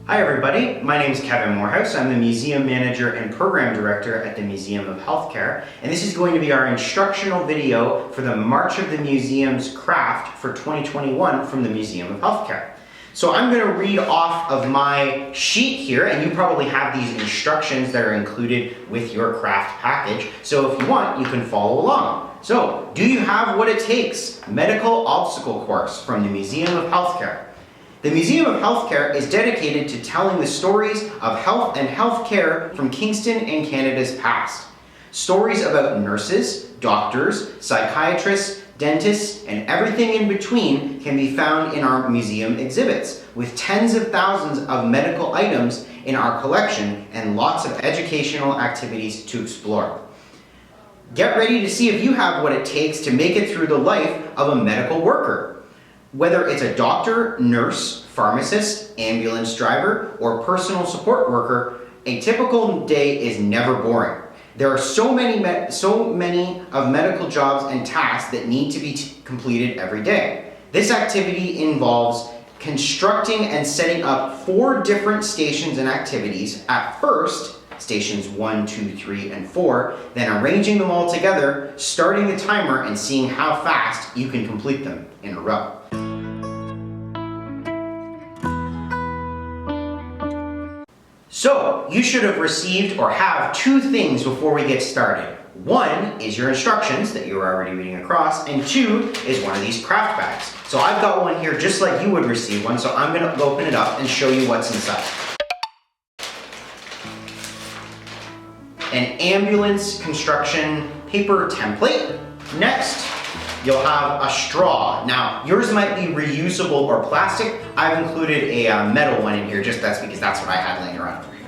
Hi everybody, my name is Kevin Moorhouse. I'm the Museum Manager and Program Director at the Museum of Healthcare, and this is going to be our instructional video for the March of the Museum's craft for 2021 from the Museum of Healthcare. So I'm going to read off of my sheet here, and you probably have these instructions that are included with your craft package, so if you want, you can follow along. So, do you have what it takes? Medical Obstacle Course from the Museum of Healthcare. The Museum of Healthcare is dedicated to telling the stories of health and healthcare from Kingston and Canada's past. Stories about nurses, doctors, psychiatrists, dentists, and everything in between can be found in our museum exhibits, with tens of thousands of medical items in our collection and lots of educational activities to explore. Get ready to see if you have what it takes to make it through the life of a medical worker. Whether it's a doctor, nurse, pharmacist, ambulance driver, or personal support worker, a typical day is never boring. There are so many of medical jobs and tasks that need to be completed every day. This activity involves constructing and setting up 4 different stations and activities at first, stations 1, 2, 3, and 4, then arranging them all together, starting the timer, and seeing how fast you can complete them in a row. So, you should have received or have 2 things before we get started. 1 is your instructions that you were already reading across, and 2 is one of these craft bags. So I've got one here just like you would receive one, so I'm going to open it up and show you what's inside. An ambulance construction paper template. Next, you'll have a straw. Now, yours might be reusable or plastic. I've included a metal one in here, just because that's what I had laying around over here.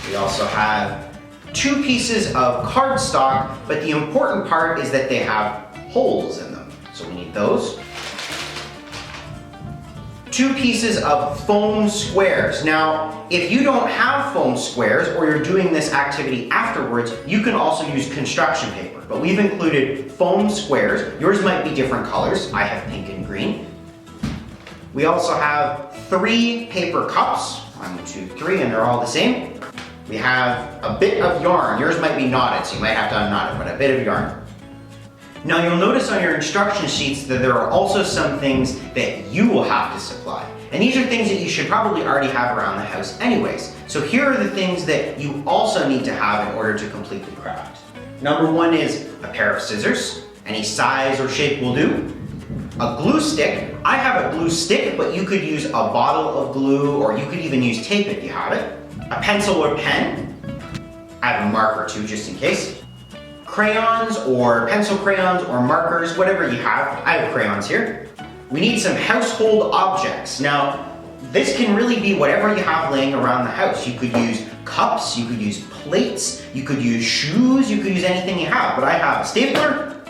We also have 2 pieces of cardstock, but the important part is that they have holes in them. So we need those. 2 pieces of foam squares. Now, if you don't have foam squares or you're doing this activity afterwards, you can also use construction paper, but we've included foam squares. Yours might be different colors. I have pink and green. We also have 3 paper cups, 1, 2, 3, and they're all the same. We have a bit of yarn. Yours might be knotted, so you might have to unknot it, but a bit of yarn. Now you'll notice on your instruction sheets that there are also some things that you will have to supply. And these are things that you should probably already have around the house anyways. So here are the things that you also need to have in order to complete the craft. Number 1 is a pair of scissors. Any size or shape will do. A glue stick. I have a glue stick, but you could use a bottle of glue, or you could even use tape if you have it. A pencil or pen. I have a marker too, just in case. Crayons or pencil crayons or markers, whatever you have. I have crayons here. We need some household objects. Now, this can really be whatever you have laying around the house. You could use cups, you could use plates, you could use shoes, you could use anything you have. But I have a stapler,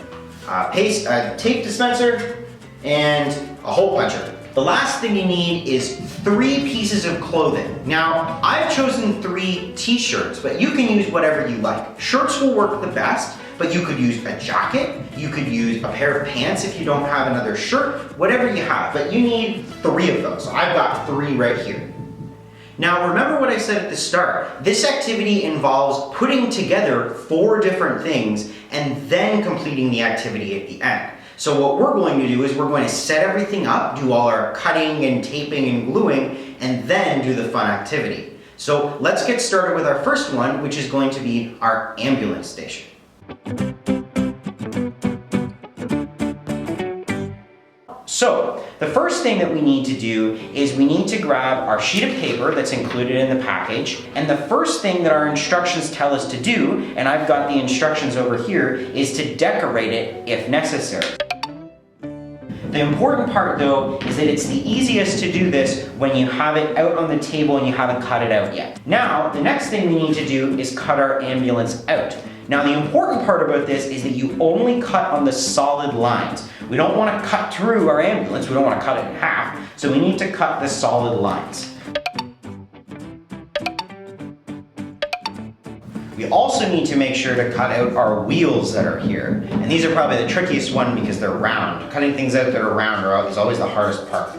a tape dispenser, and a hole puncher. The last thing you need is 3 pieces of clothing. Now, I've chosen 3 t-shirts, but you can use whatever you like. Shirts will work the best, but you could use a jacket, you could use a pair of pants if you don't have another shirt, whatever you have, but you need 3 of those. So I've got 3 right here. Now, remember what I said at the start. This activity involves putting together 4 different things and then completing the activity at the end. So what we're going to do is we're going to set everything up, do all our cutting and taping and gluing, and then do the fun activity. So let's get started with our first one, which is going to be our ambulance station. So, the first thing that we need to do is we need to grab our sheet of paper that's included in the package, and the first thing that our instructions tell us to do, and I've got the instructions over here, is to decorate it if necessary. The important part though is that it's the easiest to do this when you have it out on the table and you haven't cut it out yet. Now, the next thing we need to do is cut our ambulance out. Now, the important part about this is that you only cut on the solid lines. We don't want to cut through our ambulance, we don't want to cut it in half, so we need to cut the solid lines. We also need to make sure to cut out our wheels that are here. And these are probably the trickiest one because they're round. Cutting things out that are round is always the hardest part.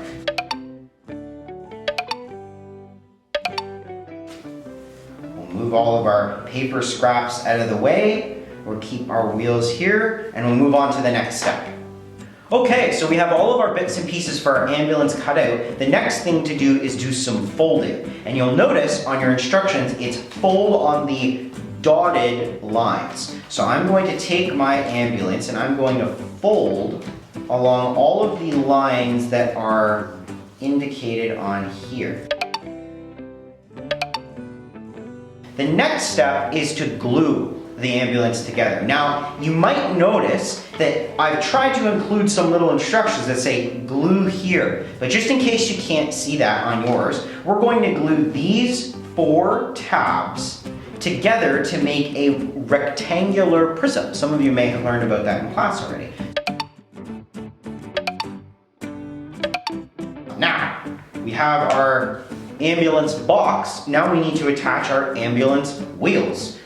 all of our paper scraps out of the way. We'll keep our wheels here and we'll move on to the next step. Okay, so we have all of our bits and pieces for our ambulance cut out. The next thing to do is do some folding. And you'll notice on your instructions, it's fold on the dotted lines. So I'm going to take my ambulance and I'm going to fold along all of the lines that are indicated on here. The next step is to glue the ambulance together. Now, you might notice that I've tried to include some little instructions that say glue here, but just in case you can't see that on yours, we're going to glue these 4 tabs together to make a rectangular prism. Some of you may have learned about that in class already. Now, we have our ambulance box. Now we need to attach our ambulance wheels.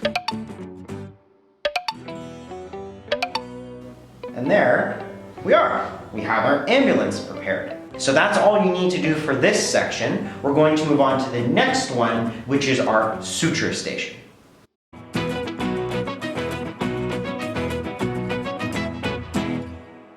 And there we are. We have our ambulance prepared. So that's all you need to do for this section. We're going to move on to the next one, which is our suture station.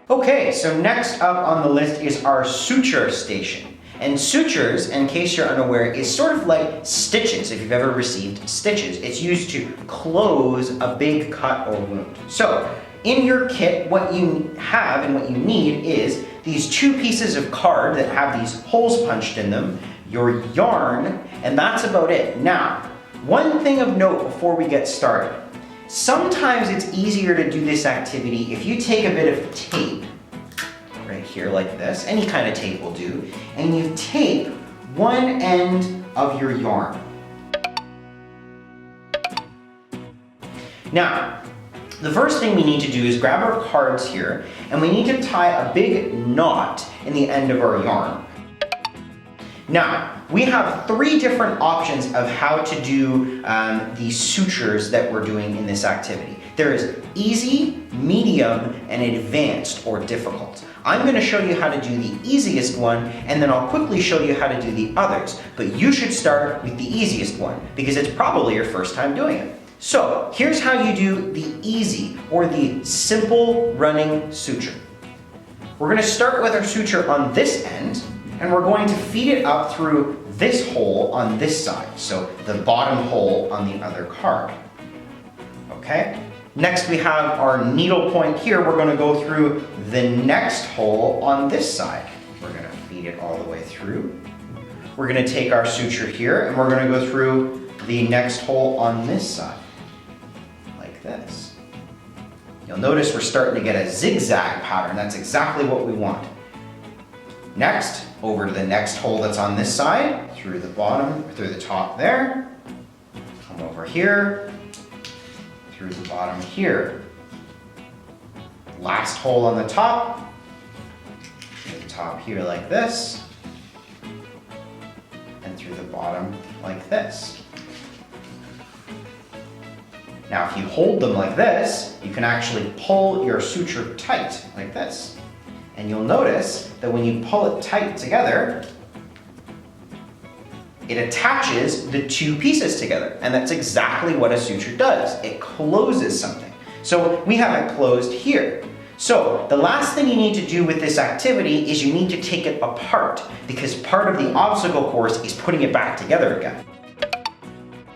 Okay, so next up on the list is our suture station. And sutures, in case you're unaware, is sort of like stitches, if you've ever received stitches. It's used to close a big cut or wound. So, in your kit, what you have and what you need is these 2 pieces of card that have these holes punched in them, your yarn, and that's about it. Now, one thing of note before we get started. Sometimes it's easier to do this activity if you take a bit of tape, right here like this, any kind of tape will do, and you tape one end of your yarn. Now, the first thing we need to do is grab our cards here, and we need to tie a big knot in the end of our yarn. Now, we have 3 different options of how to do the sutures that we're doing in this activity. There is easy, medium, and advanced or difficult. I'm going to show you how to do the easiest one, and then I'll quickly show you how to do the others. But you should start with the easiest one, because it's probably your first time doing it. So, here's how you do the easy, or the simple running suture. We're going to start with our suture on this end, and we're going to feed it up through this hole on this side, so the bottom hole on the other card. Okay? Next we have our needle point here. We're going to go through the next hole on this side. We're going to feed it all the way through. We're going to take our suture here and we're going to go through the next hole on this side, like this. You'll notice we're starting to get a zigzag pattern. That's exactly what we want. Next, over to the next hole that's on this side, through the bottom, through the top there. Come over here, through the bottom here. Last hole on the top, through the top here like this, and through the bottom like this. Now if you hold them like this, you can actually pull your suture tight, like this. And you'll notice that when you pull it tight together, it attaches the 2 pieces together. And that's exactly what a suture does. It closes something. So we have it closed here. So the last thing you need to do with this activity is you need to take it apart, because part of the obstacle course is putting it back together again.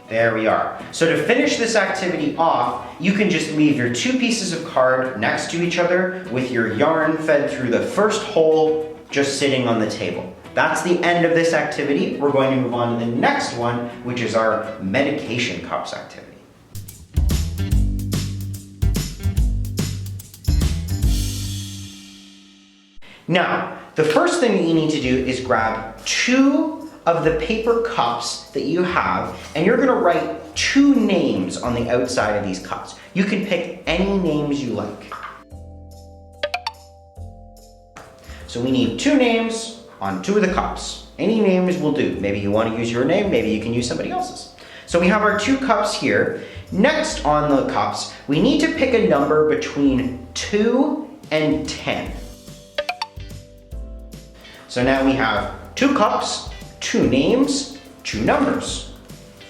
There we are. So to finish this activity off, you can just leave your 2 pieces of card next to each other with your yarn fed through the first hole just sitting on the table. That's the end of this activity. We're going to move on to the next one, which is our medication cups activity. Now, the first thing that you need to do is grab 2 of the paper cups that you have, and you're gonna write 2 names on the outside of these cups. You can pick any names you like. So we need 2 names on 2 of the cups. Any names will do. Maybe you want to use your name, maybe you can use somebody else's. So we have our 2 cups here. Next on the cups, we need to pick a number between 2 and 10. So now we have 2 cups, 2 names, 2 numbers.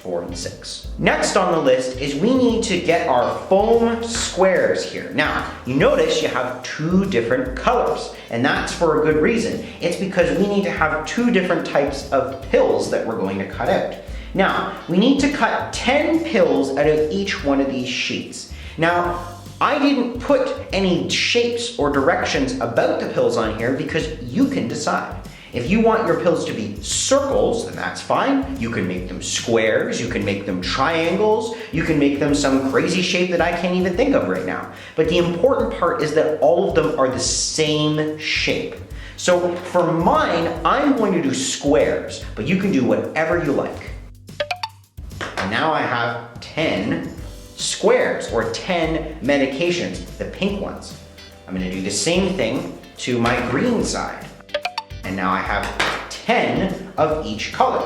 4, and 6. Next on the list is we need to get our foam squares here. Now, you notice you have 2 different colors, and that's for a good reason. It's because we need to have 2 different types of pills that we're going to cut out. Now, we need to cut 10 pills out of each one of these sheets. Now, I didn't put any shapes or directions about the pills on here because you can decide. If you want your pills to be circles, then that's fine. You can make them squares, you can make them triangles, you can make them some crazy shape that I can't even think of right now. But the important part is that all of them are the same shape. So for mine, I'm going to do squares, but you can do whatever you like. And now I have 10 squares, or 10 medications, the pink ones. I'm gonna do the same thing to my green side. And now I have 10 of each color.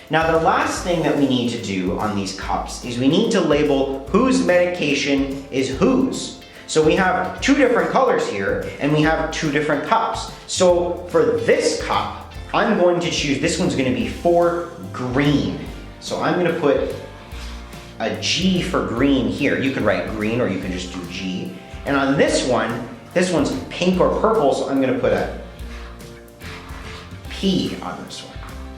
Now the last thing that we need to do on these cups is we need to label whose medication is whose. So we have 2 different colors here, and we have 2 different cups. So for this cup, I'm going to choose, this one's gonna be for green. So I'm gonna put a G for green here. You can write green or you can just do G. And on this one's pink or purple, so I'm gonna put a P on this one.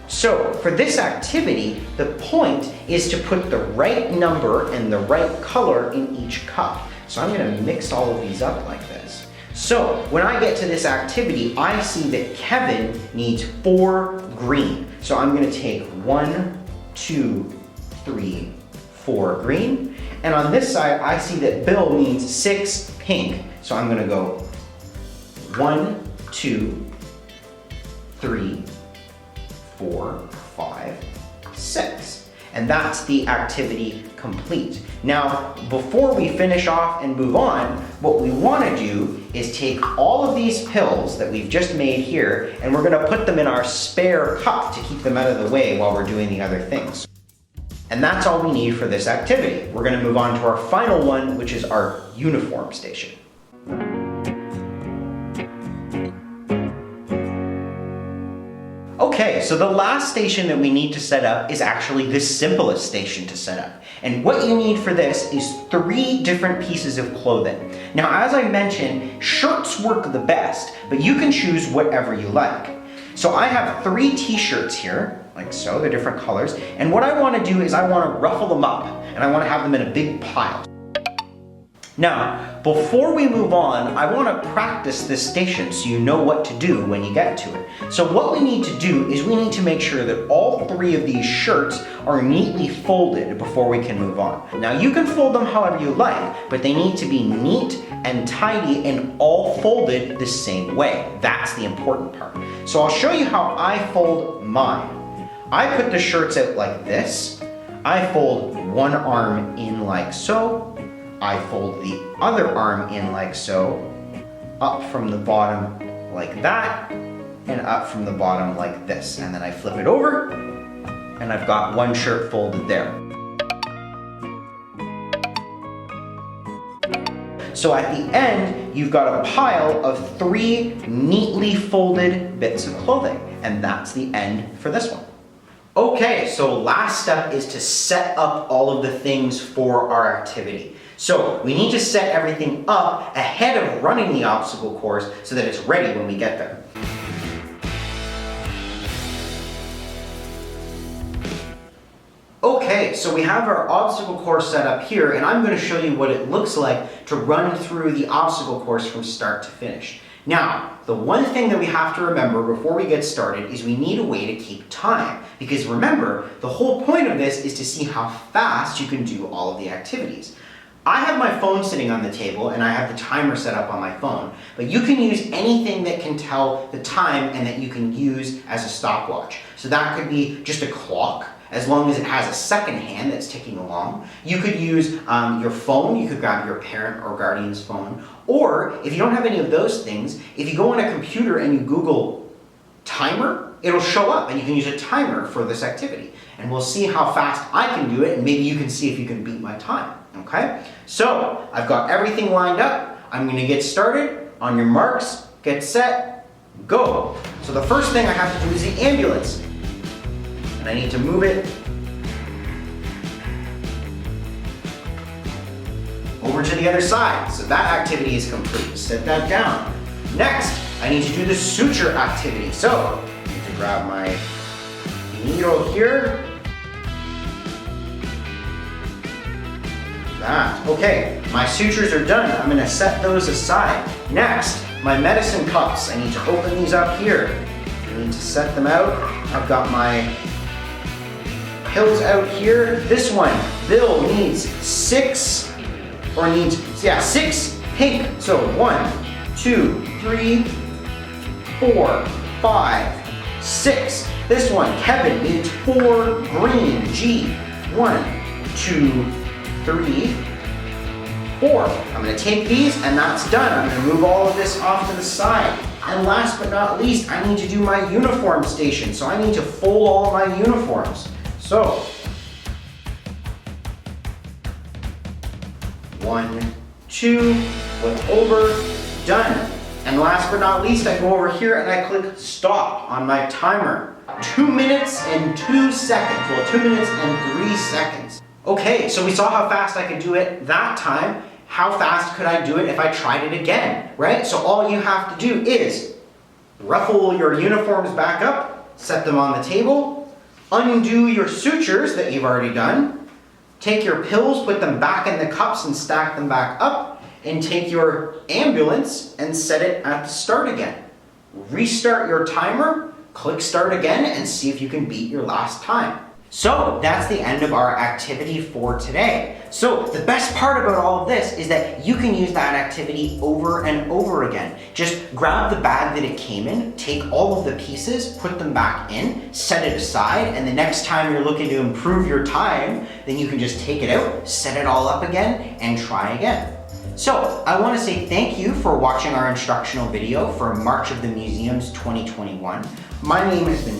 So for this activity, the point is to put the right number and the right color in each cup. So I'm gonna mix all of these up like this. So when I get to this activity, I see that Kevin needs 4 green. So I'm gonna take 1, 2, 3, 4 green. And on this side, I see that Bill needs 6 pink. So I'm gonna go 1, 2, 3, 4, 5, 6. And that's the activity complete. Now, before we finish off and move on, what we wanna do is take all of these pills that we've just made here, and we're gonna put them in our spare cup to keep them out of the way while we're doing the other things. And that's all we need for this activity. We're gonna move on to our final one, which is our uniform station. Okay, so the last station that we need to set up is actually the simplest station to set up. And what you need for this is 3 different pieces of clothing. Now, as I mentioned, shirts work the best, but you can choose whatever you like. So I have 3 t-shirts here, like so, they're different colors. And what I wanna do is I wanna ruffle them up, and I wanna have them in a big pile. Now, before we move on, I want to practice this station so you know what to do when you get to it. So what we need to do is we need to make sure that all 3 of these shirts are neatly folded before we can move on. Now you can fold them however you like, but they need to be neat and tidy and all folded the same way. That's the important part. So I'll show you how I fold mine. I put the shirts out like this. I fold one arm in like so. I fold the other arm in like so, up from the bottom like that, and up from the bottom like this. And then I flip it over, and I've got one shirt folded there. So at the end, you've got a pile of 3 neatly folded bits of clothing, and that's the end for this one. Okay, so last step is to set up all of the things for our activity. So we need to set everything up ahead of running the obstacle course so that it's ready when we get there. Okay, so we have our obstacle course set up here, and I'm going to show you what it looks like to run through the obstacle course from start to finish. Now, the one thing that we have to remember before we get started is we need a way to keep time. Because remember, the whole point of this is to see how fast you can do all of the activities. I have my phone sitting on the table and I have the timer set up on my phone, but you can use anything that can tell the time and that you can use as a stopwatch. So that could be just a clock, as long as it has a second hand that's ticking along. You could use your phone, you could grab your parent or guardian's phone, or if you don't have any of those things, if you go on a computer and you Google timer, it'll show up and you can use a timer for this activity. And we'll see how fast I can do it, and maybe you can see if you can beat my time, okay? So, I've got everything lined up. I'm gonna get started. On your marks, get set, go. So the first thing I have to do is the ambulance. and I need to move it over to the other side. So that activity is complete. Set that down. Next, I need to do the suture activity. So I need to grab my needle here. That. Okay, my sutures are done. I'm gonna set those aside. Next, my medicine cups. I need to open these up here. I need to set them out. I've got my pills out here. This one, Bill needs six pink. So 1, 2, 3, 4, 5, 6. This one, Kevin needs 4 green. G. 1, 2, 3, 4. I'm gonna take these and that's done. I'm gonna move all of this off to the side. And last but not least, I need to do my uniform station. So I need to fold all my uniforms. So, 1, 2, flip over, done. And last but not least, I go over here and I click stop on my timer. 2 minutes and 2 seconds. Well, 2 minutes and 3 seconds. Okay, so we saw how fast I could do it that time. How fast could I do it if I tried it again, right? So all you have to do is ruffle your uniforms back up, set them on the table, undo your sutures that you've already done, take your pills, put them back in the cups and stack them back up, and take your ambulance and set it at the start again. Restart your timer, click start again, and see if you can beat your last time. So that's the end of our activity for today. So the best part about all of this is that you can use that activity over and over again. Just grab the bag that it came in, take all of the pieces, put them back in, set it aside, and the next time you're looking to improve your time, then you can just take it out, set it all up again, and try again. So I want to say thank you for watching our instructional video for March of the Museums 2021. My name has been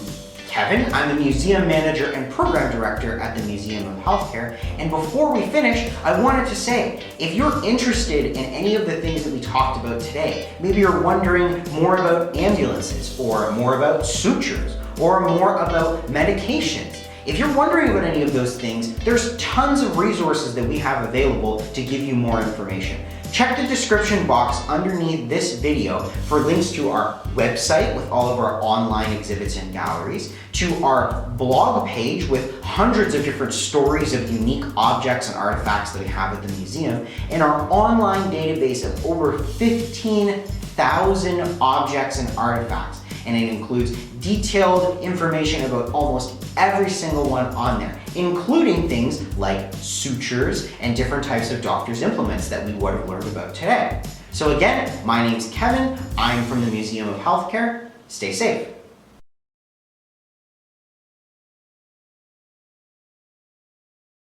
Kevin. I'm the Museum Manager and Program Director at the Museum of Healthcare. And before we finish, I wanted to say, if you're interested in any of the things that we talked about today, maybe you're wondering more about ambulances, or more about sutures, or more about medications. If you're wondering about any of those things, there's tons of resources that we have available to give you more information. Check the description box underneath this video for links to our website with all of our online exhibits and galleries, to our blog page with hundreds of different stories of unique objects and artifacts that we have at the museum, and our online database of over 15,000 objects and artifacts. And it includes detailed information about almost every single one on there, including things like sutures and different types of doctor's implements that we would have learned about today. So again, my name's Kevin. I'm from the Museum of Healthcare. Stay safe.